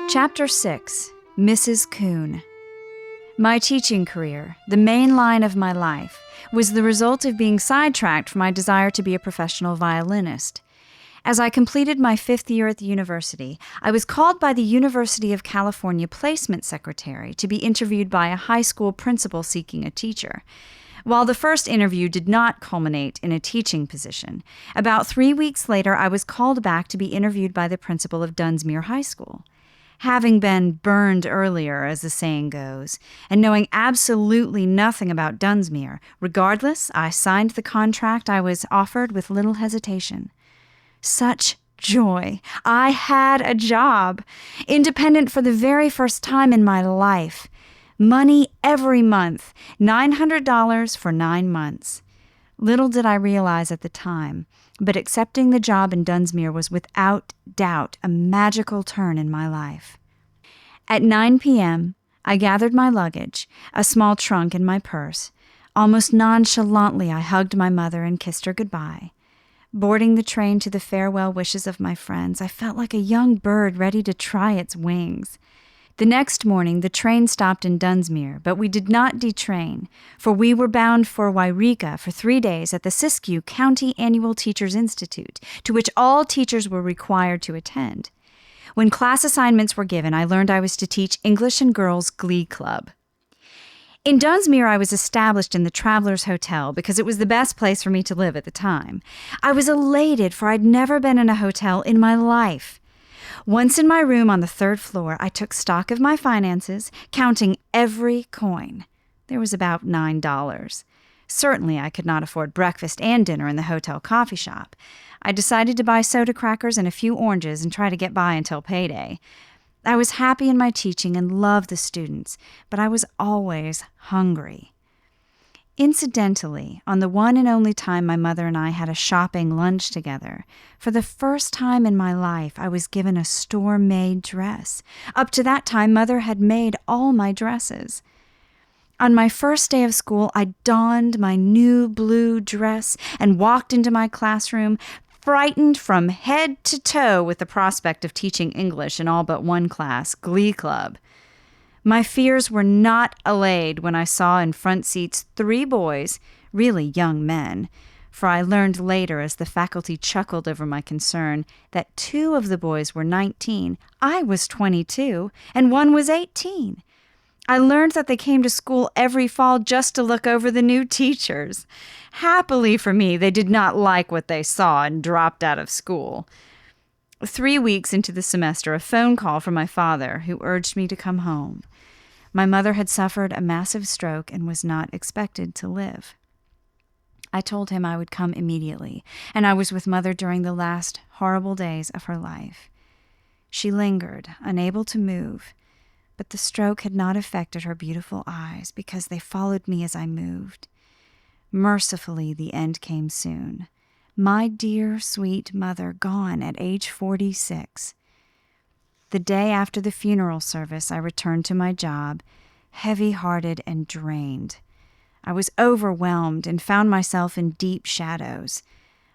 Chapter 6, Mrs. Coon. My teaching career, the main line of my life, was the result of being sidetracked from my desire to be a professional violinist. As I completed my 5th year at the university, I was called by the University of California placement secretary to be interviewed by a high school principal seeking a teacher. While the first interview did not culminate in a teaching position, about 3 weeks later I was called back to be interviewed by the principal of Dunsmuir High School. Having been burned earlier, as the saying goes, and knowing absolutely nothing about Dunsmuir, regardless, I signed the contract I was offered with little hesitation. Such joy! I had a job! Independent for the very first time in my life. Money every month, $900 for 9 months. Little did I realize at the time, but accepting the job in Dunsmuir was without doubt a magical turn in my life. At 9 p.m., I gathered my luggage, a small trunk and my purse. Almost nonchalantly, I hugged my mother and kissed her goodbye. Boarding the train to the farewell wishes of my friends, I felt like a young bird ready to try its wings. The next morning, the train stopped in Dunsmuir, but we did not detrain, for we were bound for Wairika for 3 days at the Siskiyou County Annual Teachers Institute, to which all teachers were required to attend. When class assignments were given, I learned I was to teach English and Girls Glee Club. In Dunsmuir, I was established in the Travelers Hotel because it was the best place for me to live at the time. I was elated, for I'd never been in a hotel in my life. Once in my room on the 3rd floor, I took stock of my finances, counting every coin. There was about $9. Certainly, I could not afford breakfast and dinner in the hotel coffee shop. I decided to buy soda crackers and a few oranges and try to get by until payday. I was happy in my teaching and loved the students, but I was always hungry. Incidentally, on the one and only time my mother and I had a shopping lunch together, for the first time in my life I was given a store-made dress. Up to that time, Mother had made all my dresses. On my first day of school, I donned my new blue dress and walked into my classroom, frightened from head to toe with the prospect of teaching English in all but one class, Glee Club. My fears were not allayed when I saw in front seats 3 boys, really young men, for I learned later as the faculty chuckled over my concern that 2 of the boys were 19, I was 22, and 1 was 18. I learned that they came to school every fall just to look over the new teachers. Happily for me, they did not like what they saw and dropped out of school. 3 weeks into the semester, a phone call from my father, who urged me to come home. My mother had suffered a massive stroke and was not expected to live. I told him I would come immediately, and I was with Mother during the last horrible days of her life. She lingered, unable to move, but the stroke had not affected her beautiful eyes because they followed me as I moved. Mercifully, the end came soon. My dear, sweet mother gone at age 46. The day after the funeral service, I returned to my job, heavy-hearted and drained. I was overwhelmed and found myself in deep shadows.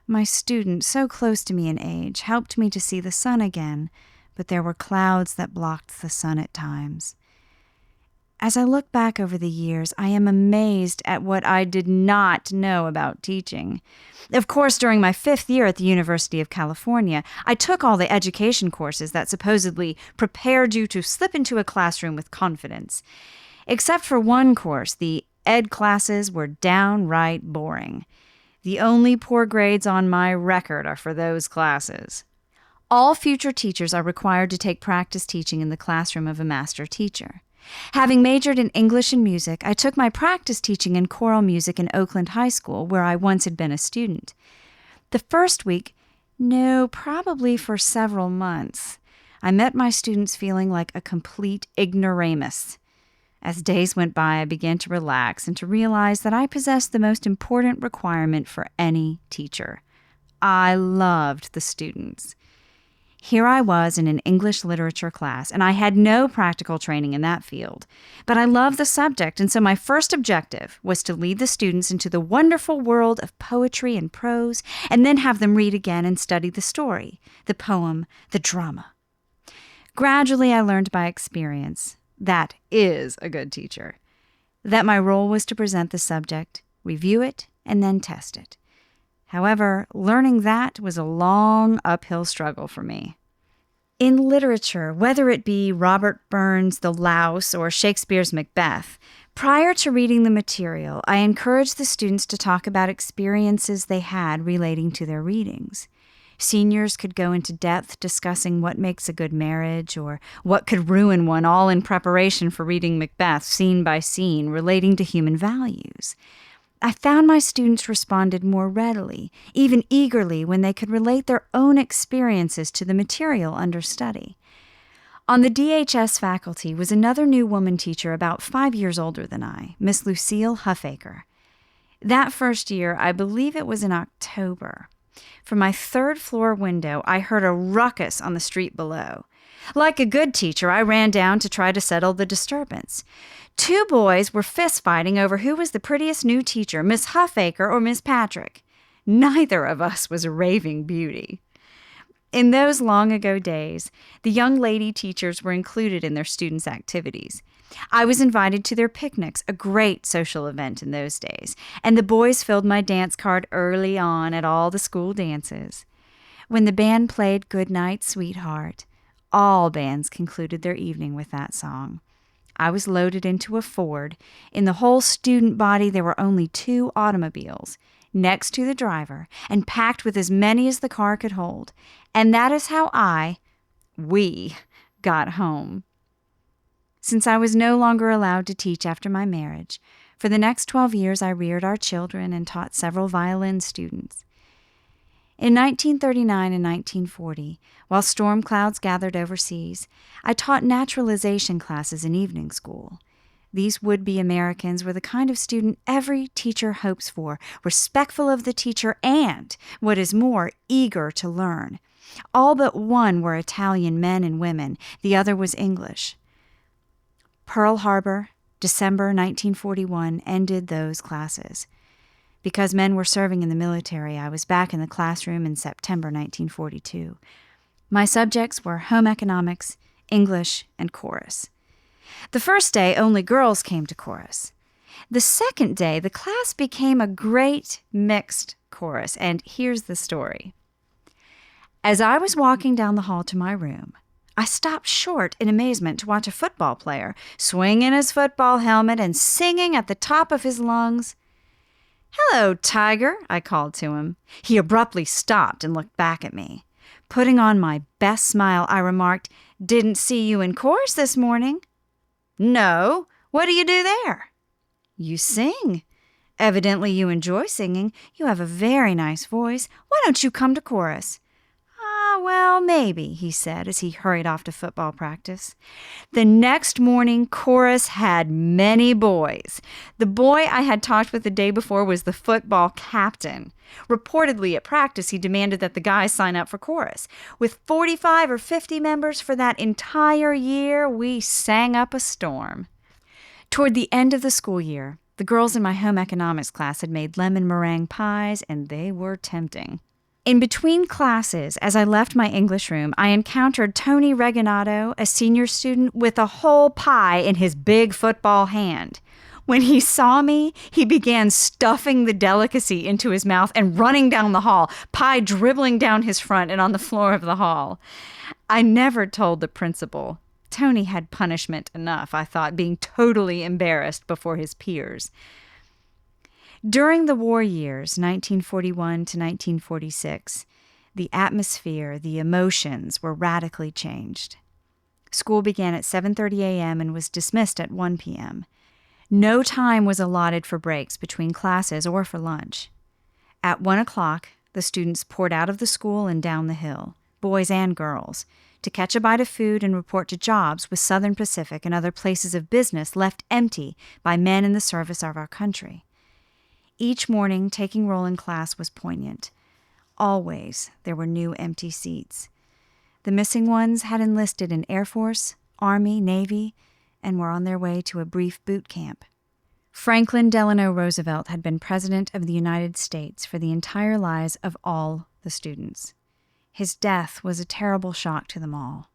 My student, so close to me in age, helped me to see the sun again, but there were clouds that blocked the sun at times. As I look back over the years, I am amazed at what I did not know about teaching. Of course, during my 5th year at the University of California, I took all the education courses that supposedly prepared you to slip into a classroom with confidence. Except for one course, the ed classes were downright boring. The only poor grades on my record are for those classes. All future teachers are required to take practice teaching in the classroom of a master teacher. Having majored in English and music, I took my practice teaching in choral music in Oakland High School, where I once had been a student. The first week, probably for several months, I met my students feeling like a complete ignoramus. As days went by, I began to relax and to realize that I possessed the most important requirement for any teacher. I loved the students. Here I was in an English literature class, and I had no practical training in that field. But I loved the subject, and so my first objective was to lead the students into the wonderful world of poetry and prose, and then have them read again and study the story, the poem, the drama. Gradually, I learned by experience, that is a good teacher, that my role was to present the subject, review it, and then test it. However, learning that was a long uphill struggle for me. In literature, whether it be Robert Burns' The Louse or Shakespeare's Macbeth, prior to reading the material, I encouraged the students to talk about experiences they had relating to their readings. Seniors could go into depth discussing what makes a good marriage or what could ruin one, all in preparation for reading Macbeth scene by scene, relating to human values. I found my students responded more readily, even eagerly, when they could relate their own experiences to the material under study. On the DHS faculty was another new woman teacher about 5 years older than I, Miss Lucille Huffacre. That first year, I believe it was in October. From my third-floor window, I heard a ruckus on the street below. Like a good teacher, I ran down to try to settle the disturbance. 2 boys were fist-fighting over who was the prettiest new teacher, Miss Huffacre or Miss Patrick. Neither of us was a raving beauty. In those long-ago days, the young lady teachers were included in their students' activities. I was invited to their picnics, a great social event in those days, and the boys filled my dance card early on at all the school dances. When the band played Good Night, Sweetheart, all bands concluded their evening with that song. I was loaded into a Ford. In the whole student body, there were only 2 automobiles, next to the driver, and packed with as many as the car could hold. And that is how we got home. Since I was no longer allowed to teach after my marriage, for the next 12 years I reared our children and taught several violin students. In 1939 and 1940, while storm clouds gathered overseas, I taught naturalization classes in evening school. These would-be Americans were the kind of student every teacher hopes for, respectful of the teacher and, what is more, eager to learn. All but one were Italian men and women, the other was English. Pearl Harbor, December 1941, ended those classes. Because men were serving in the military, I was back in the classroom in September 1942. My subjects were home economics, English, and chorus. The first day, only girls came to chorus. The second day, the class became a great mixed chorus, and here's the story. As I was walking down the hall to my room, I stopped short in amazement to watch a football player swinging his football helmet and singing at the top of his lungs. "Hello, Tiger," I called to him. He abruptly stopped and looked back at me. Putting on my best smile, I remarked, "Didn't see you in chorus this morning." "No, what do you do there?" "You sing. Evidently you enjoy singing. You have a very nice voice. Why don't you come to chorus?" "Well, maybe," he said as he hurried off to football practice. The next morning, chorus had many boys. The boy I had talked with the day before was the football captain. Reportedly at practice, he demanded that the guys sign up for chorus. With 45 or 50 members for that entire year, we sang up a storm. Toward the end of the school year, the girls in my home economics class had made lemon meringue pies, and they were tempting. In between classes, as I left my English room, I encountered Tony Reginato, a senior student, with a whole pie in his big football hand. When he saw me, he began stuffing the delicacy into his mouth and running down the hall, pie dribbling down his front and on the floor of the hall. I never told the principal. Tony had punishment enough, I thought, being totally embarrassed before his peers. During the war years, 1941 to 1946, the atmosphere, the emotions were radically changed. School began at 7:30 a.m. and was dismissed at 1 p.m. No time was allotted for breaks between classes or for lunch. At 1 o'clock, the students poured out of the school and down the hill, boys and girls, to catch a bite of food and report to jobs with Southern Pacific and other places of business left empty by men in the service of our country. Each morning, taking roll in class was poignant. Always there were new empty seats. The missing ones had enlisted in Air Force, Army, Navy, and were on their way to a brief boot camp. Franklin Delano Roosevelt had been President of the United States for the entire lives of all the students. His death was a terrible shock to them all.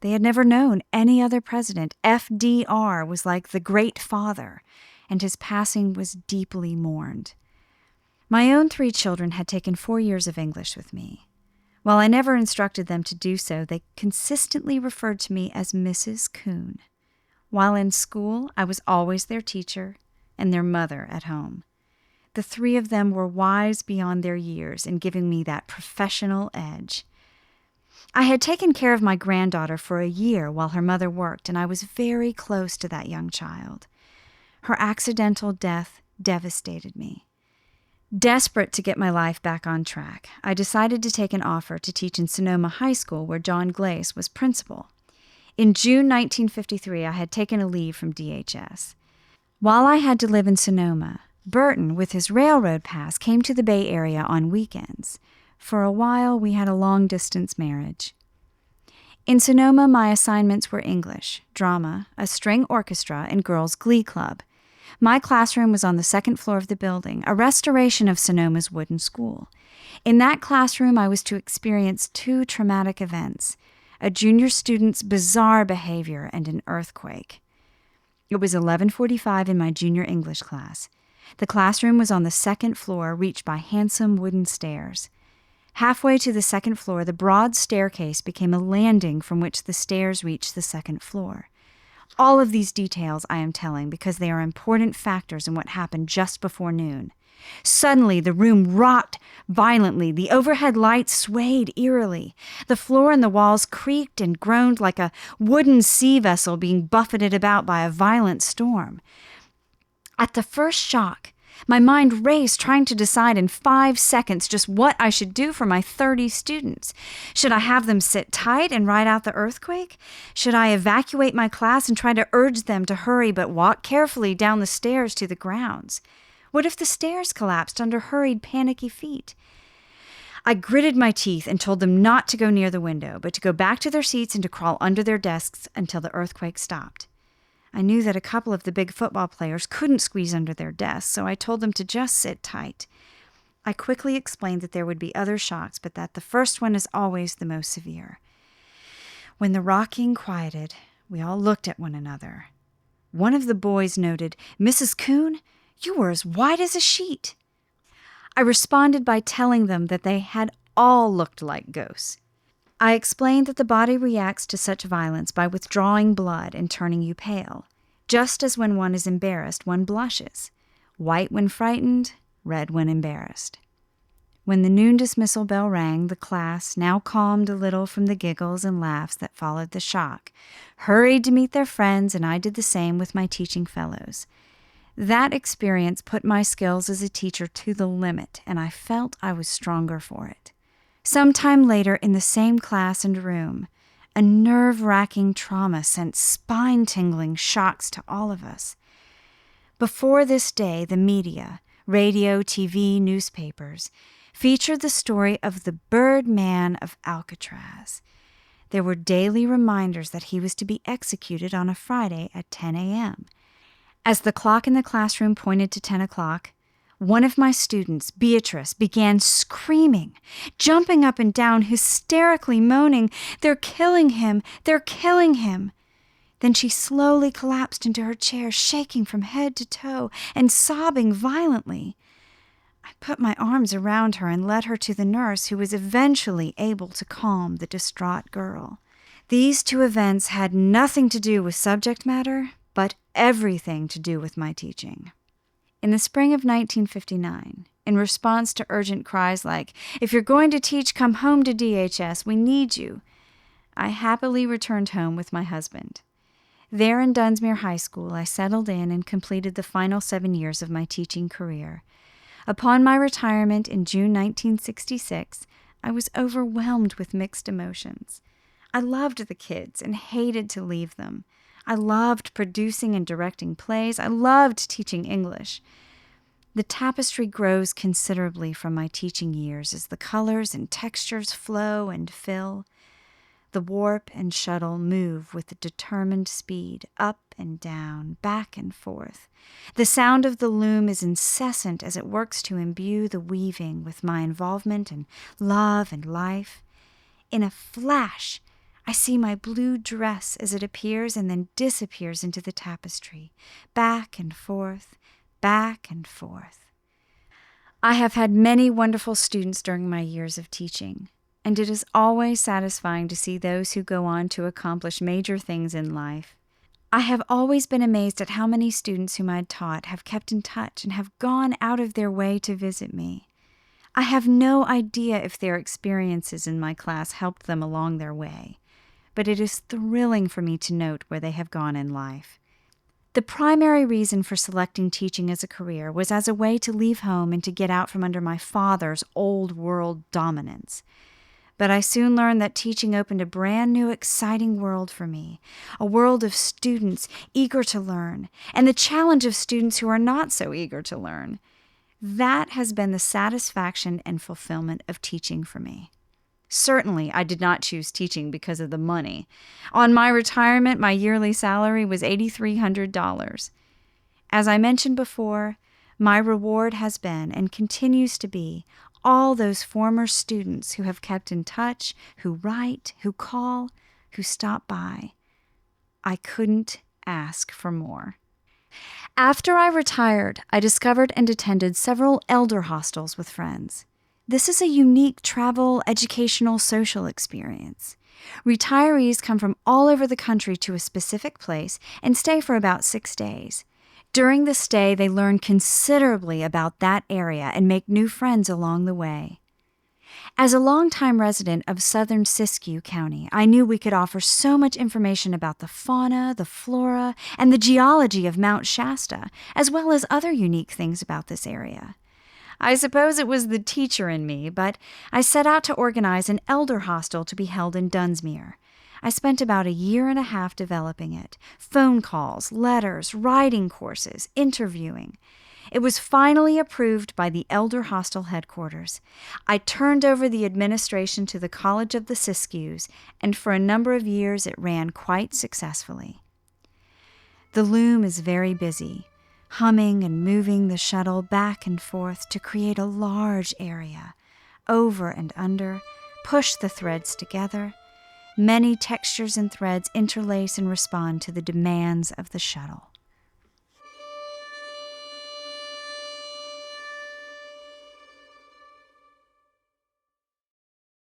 They had never known any other president. FDR was like the great father, and his passing was deeply mourned. My own 3 children had taken 4 years of English with me. While I never instructed them to do so, they consistently referred to me as Mrs. Coon. While in school, I was always their teacher and their mother at home. The 3 of them were wise beyond their years in giving me that professional edge. I had taken care of my granddaughter for a year while her mother worked, and I was very close to that young child. Her accidental death devastated me. Desperate to get my life back on track, I decided to take an offer to teach in Sonoma High School, where John Glace was principal. In June 1953, I had taken a leave from DHS. While I had to live in Sonoma, Burton, with his railroad pass, came to the Bay Area on weekends. For a while, we had a long-distance marriage. In Sonoma, my assignments were English, drama, a string orchestra, and girls' glee club. My classroom was on the 2nd floor of the building, a restoration of Sonoma's wooden school. In that classroom, I was to experience 2 traumatic events, a junior student's bizarre behavior and an earthquake. It was 11:45 in my junior English class. The classroom was on the 2nd floor, reached by handsome wooden stairs. Halfway to the 2nd floor, the broad staircase became a landing from which the stairs reached the 2nd floor. All of these details I am telling because they are important factors in what happened just before noon. Suddenly, the room rocked violently. The overhead lights swayed eerily. The floor and the walls creaked and groaned like a wooden sea vessel being buffeted about by a violent storm. At the first shock, my mind raced, trying to decide in 5 seconds just what I should do for my 30 students. Should I have them sit tight and ride out the earthquake? Should I evacuate my class and try to urge them to hurry but walk carefully down the stairs to the grounds? What if the stairs collapsed under hurried, panicky feet? I gritted my teeth and told them not to go near the window, but to go back to their seats and to crawl under their desks until the earthquake stopped. I knew that a couple of the big football players couldn't squeeze under their desks, so I told them to just sit tight. I quickly explained that there would be other shocks, but that the first one is always the most severe. When the rocking quieted, we all looked at one another. One of the boys noted, "Mrs. Coon, you were as white as a sheet." I responded by telling them that they had all looked like ghosts. I explained that the body reacts to such violence by withdrawing blood and turning you pale. Just as when one is embarrassed, one blushes. White when frightened, red when embarrassed. When the noon dismissal bell rang, the class, now calmed a little from the giggles and laughs that followed the shock, hurried to meet their friends, and I did the same with my teaching fellows. That experience put my skills as a teacher to the limit, and I felt I was stronger for it. Sometime later, in the same class and room, a nerve-wracking trauma sent spine-tingling shocks to all of us. Before this day, the media, radio, TV, newspapers, featured the story of the Birdman of Alcatraz. There were daily reminders that he was to be executed on a Friday at 10 a.m. As the clock in the classroom pointed to 10 o'clock, one of my students, Beatrice, began screaming, jumping up and down, hysterically moaning, "They're killing him! They're killing him!" Then she slowly collapsed into her chair, shaking from head to toe and sobbing violently. I put my arms around her and led her to the nurse, who was eventually able to calm the distraught girl. These 2 events had nothing to do with subject matter, but everything to do with my teaching. In the spring of 1959, in response to urgent cries like, "If you're going to teach, come home to DHS, we need you," I happily returned home with my husband. There in Dunsmuir High School, I settled in and completed the final 7 years of my teaching career. Upon my retirement in June 1966, I was overwhelmed with mixed emotions. I loved the kids and hated to leave them. I loved producing and directing plays. I loved teaching English. The tapestry grows considerably from my teaching years as the colors and textures flow and fill. The warp and shuttle move with a determined speed, up and down, back and forth. The sound of the loom is incessant as it works to imbue the weaving with my involvement and love and life. In a flash, I see my blue dress as it appears and then disappears into the tapestry, back and forth, back and forth. I have had many wonderful students during my years of teaching, and it is always satisfying to see those who go on to accomplish major things in life. I have always been amazed at how many students whom I had taught have kept in touch and have gone out of their way to visit me. I have no idea if their experiences in my class helped them along their way, but it is thrilling for me to note where they have gone in life. The primary reason for selecting teaching as a career was as a way to leave home and to get out from under my father's old world dominance. But I soon learned that teaching opened a brand new, exciting world for me, a world of students eager to learn, and the challenge of students who are not so eager to learn. That has been the satisfaction and fulfillment of teaching for me. Certainly, I did not choose teaching because of the money. On my retirement, my yearly salary was $8,300. As I mentioned before, my reward has been and continues to be all those former students who have kept in touch, who write, who call, who stop by. I couldn't ask for more. After I retired, I discovered and attended several elder hostels with friends. This is a unique travel, educational, social experience. Retirees come from all over the country to a specific place and stay for about 6 days. During the stay, they learn considerably about that area and make new friends along the way. As a longtime resident of southern Siskiyou County, I knew we could offer so much information about the fauna, the flora, and the geology of Mount Shasta, as well as other unique things about this area. I suppose it was the teacher in me, but I set out to organize an elder hostel to be held in Dunsmuir. I spent about 1.5 years developing it. Phone calls, letters, writing courses, interviewing. It was finally approved by the Elder Hostel headquarters. I turned over the administration to the College of the Siskiyous, and for a number of years it ran quite successfully. The loom is very busy, humming and moving the shuttle back and forth to create a large area, over and under, push the threads together. Many textures and threads interlace and respond to the demands of the shuttle.